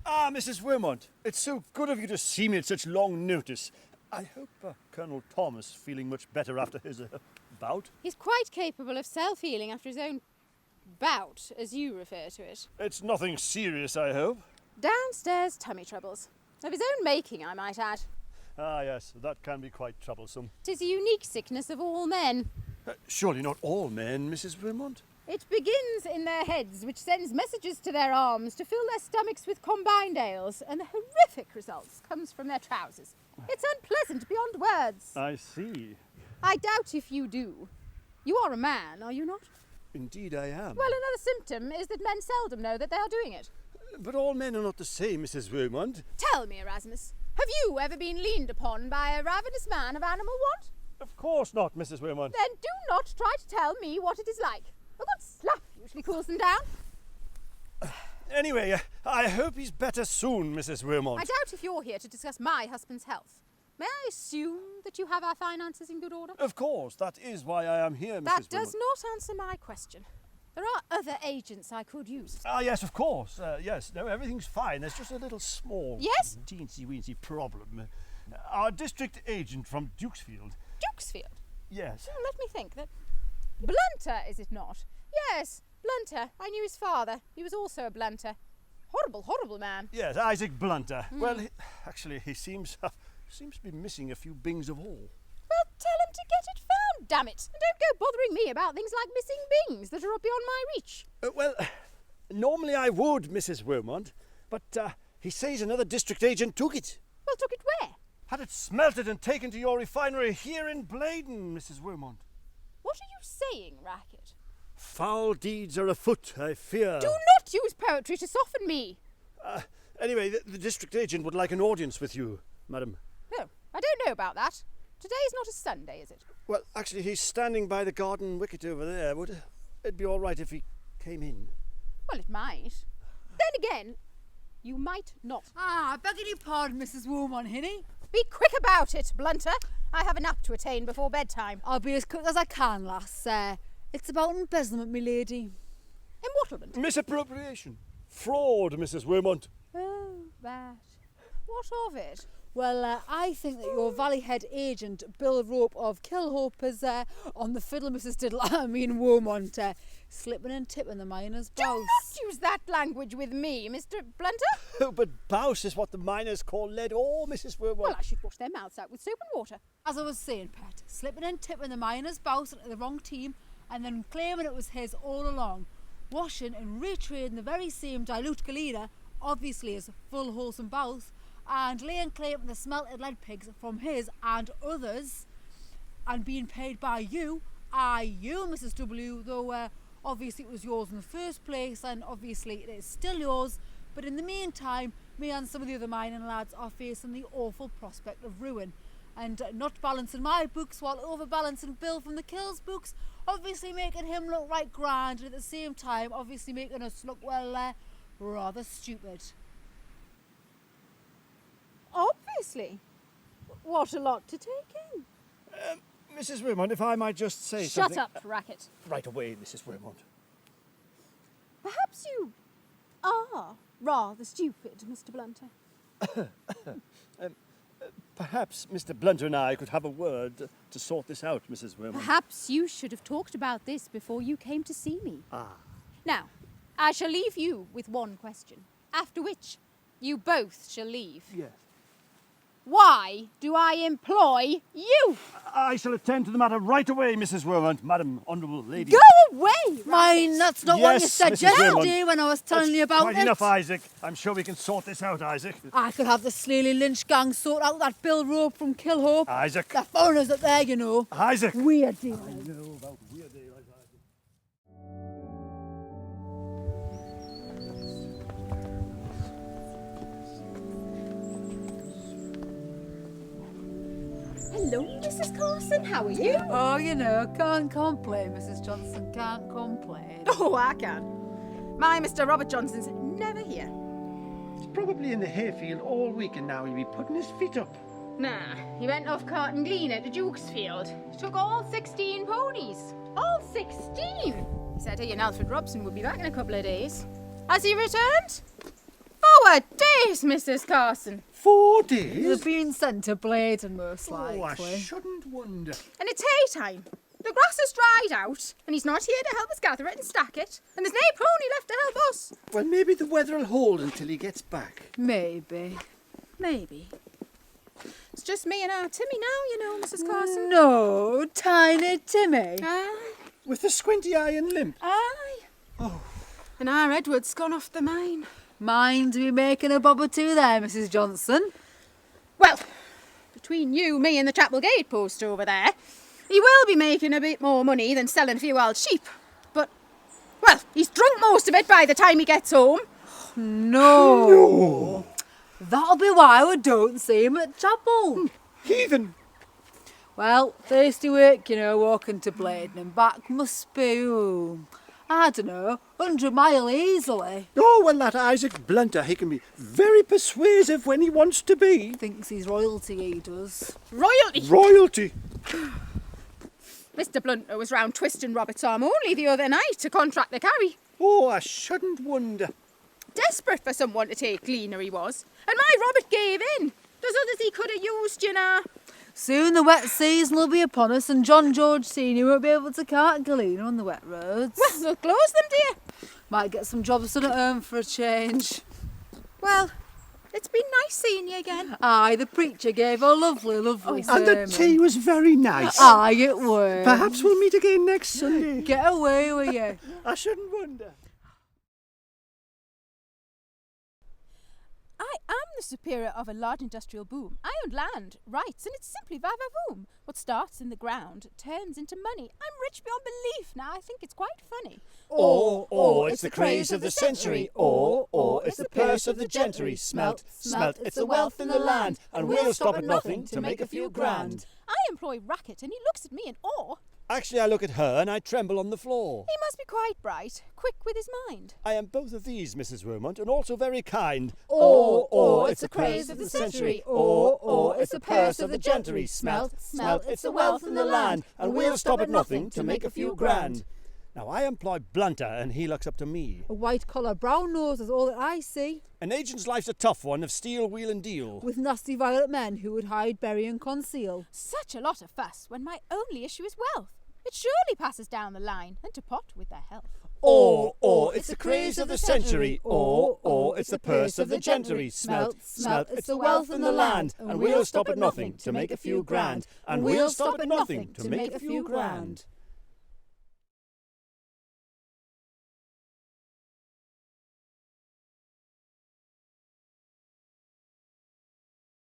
Ah, Mrs. Wilmot, it's so good of you to see me at such long notice. I hope Colonel Thomas feeling much better after his bout. He's quite capable of self-healing after his own bout, as you refer to it. It's nothing serious, I hope. Downstairs tummy troubles. Of his own making, I might add. Ah, yes, that can be quite troublesome. 'Tis a unique sickness of all men. Surely not all men, Mrs. Wilmot? It begins in their heads, which sends messages to their arms to fill their stomachs with combined ales, and the horrific results comes from their trousers. It's unpleasant beyond words. I see. I doubt if you do. You are a man, are you not? Indeed I am. Well, another symptom is that men seldom know that they are doing it. But all men are not the same, Mrs. Wilmot. Tell me, Erasmus, have you ever been leaned upon by a ravenous man of animal want? Of course not, Mrs. Wilmot. Then do not try to tell me what it is like. A good slap usually cools them down. Anyway, I hope he's better soon, Mrs. Wilmot. I doubt if you're here to discuss my husband's health. May I assume that you have our finances in good order? Of course, that is why I am here, Mrs. That Wilmot. does not answer my question. There are other agents I could use. Ah, yes, of course. Yes, no, everything's fine. There's just a little small... Yes? Teensy-weensy problem. Our district agent from Dukesfield. Dukesfield? Yes. Let me think. Blunter, is it not? Yes, Blunter. I knew his father. He was also a Blunter. Horrible, horrible man. Yes, Isaac Blunter. Well, actually, he seems to be missing a few bings of all. Well, tell him to get it found, damn it. And don't go bothering me about things like missing bings that are up beyond my reach. Well, normally I would, Mrs. Wilmot, but he says another district agent took it. Well, took it where? Had it smelted and taken to your refinery here in Blaydon, Mrs. Wilmot. What are you saying, Racket? Foul deeds are afoot, I fear. Do not use poetry to soften me. Anyway, the district agent would like an audience with you, madam. No, I don't know about that. Today's not a Sunday, is it? Well, actually, he's standing by the garden wicket over there. Would it be all right if he came in? Well, it might. Then again, you might not. I beg your pardon, Mrs. Wilmot, hinny. Be quick about it, Blunter. I have a nap to attain before bedtime. I'll be as quick as I can, lass. It's about embezzlement, me lady. Emwattlement? Misappropriation. Fraud, Mrs. Wilmot. Oh, that. What of it? Well, I think that your Valleyhead agent, Bill Rope of Kilhope, is on the fiddle, Mrs. Diddle, Wilmot, slipping and tipping the miners' Do bouse. not use that language with me, Mr. Blunter. Oh, but bouse is what the miners call lead ore, Mrs. Wilmot. Well, I should wash their mouths out with soap and water. As I was saying, Pet, slipping and tipping the miners' bouse into the wrong team and then claiming it was his all along. Washing and retrading the very same dilute galena, obviously as full wholesome bouse, and laying claim to the smelted lead pigs from his and others, and being paid by you, Mrs. W, though obviously it was yours in the first place, and obviously it is still yours, but in the meantime, me and some of the other mining lads are facing the awful prospect of ruin, and not balancing my books while overbalancing Bill from the Kills books, obviously making him look right grand, and at the same time, obviously making us look, well, rather stupid. Obviously. What a lot to take in. Mrs. Wilmot, if I might just say Shut something... up, Racket. Right away, Mrs. Wilmot. Perhaps you are rather stupid, Mr. Blunter. Perhaps Mr. Blunter and I could have a word to sort this out, Mrs. Wilmot. Perhaps you should have talked about this before you came to see me. Now, I shall leave you with one question, after which you both shall leave. Yes. Why do I employ you? I shall attend to the matter right away, Mrs. Wilmot, Madam Honourable Lady. Go away, Mine, Racket. that's not what you Yes, said Mrs. yesterday Wilmot. when I was telling you about Quite it. enough, Isaac. I'm sure we can sort this out, Isaac. I could have the Slaley Lynch gang sort out that Bill Rope from Kilhope. Isaac. The foreigners up there, you know. Isaac. Weird deal. I know about weird day like that. Hello, Mrs. Carson. How are you? Oh, you know, can't complain, Mrs. Johnson, can't complain. Oh, I can. My Mr. Robert Johnson's never here. He's probably in the hayfield all week and now he'll be putting his feet up. Nah, he went off carting glean at the Dukesfield. He took all 16 ponies. All 16? He said he and Alfred Robson would be back in a couple of days. Has he returned? 4 days, Mrs. Carson. 4 They've days? been sent to Bladen, most Oh, I likely. shouldn't wonder. And it's hay time. The grass has dried out, and he's not here to help us gather it and stack it, and there's no pony left to help us. Well, maybe the weather'll hold until he gets back. Maybe. Maybe. It's just me and our Timmy now, you know, Mrs. Carson. No, Tiny Timmy. Aye, With the squinty eye and limp. aye. Oh. And our Edward's gone off the mine. Mind to be making a bob or two there, Mrs. Johnson. Well, between you, me and the chapel gate post over there, he will be making a bit more money than selling a few wild sheep. But, well, he's drunk most of it by the time he gets home. No. That'll be why we don't see him at chapel. Heathen. Well, thirsty work, you know, walking to Bladen and back must be, I don't know, 100 mile easily. Oh, well, that Isaac Blunter, he can be very persuasive when he wants to be. Thinks he's royalty, he does. Royalty! Royalty. Mr. Blunter was round twisting Robert's arm only the other night to contract the carry. Oh, I shouldn't wonder. Desperate for someone to take cleaner he was. And my Robert gave in. There's others he could have used, you know. Soon the wet season will be upon us and John George Senior won't be able to cart Galena on the wet roads. Well, we'll close them, dear. Might get some jobs done at home for a change. Well, it's been nice seeing you again. Aye, the preacher gave a lovely, lovely And the sermon. tea was very nice. Aye, it was. Perhaps we'll meet again next Sunday. Get away with you. I shouldn't wonder. I am the superior of a large industrial boom. I own land, rights, and it's simply va-va-voom. What starts in the ground turns into money. I'm rich beyond belief now. I think it's quite funny. It's the craze of the century. It's the purse of the gentry. Smelt, smelt, it's the wealth in the land, and we'll stop at nothing to make a few grand. I employ Racket, and he looks at me in awe. Actually, I look at her and I tremble on the floor. He must be quite bright, quick with his mind. I am both of these, Mrs. Wilmot, and also very kind. It's the craze of the century. It's the purse of the gentry. Smelt, smelt, it's the wealth in the land, and we'll stop at nothing to make a few grand. Now, I employ Blunter, and he looks up to me. A white collar, brown nose is all that I see, An agent's life's a tough one of steel, wheel, and deal. with nasty violent men who would hide, bury and conceal. Such a lot of fuss when my only issue is wealth. It surely passes down the line and to pot with their health. It's the craze of the century. It's the purse of the gentry. Smelt, smelt, it's the wealth in the land, and we'll stop at nothing to make a few grand. And we'll stop at nothing to make a few grand.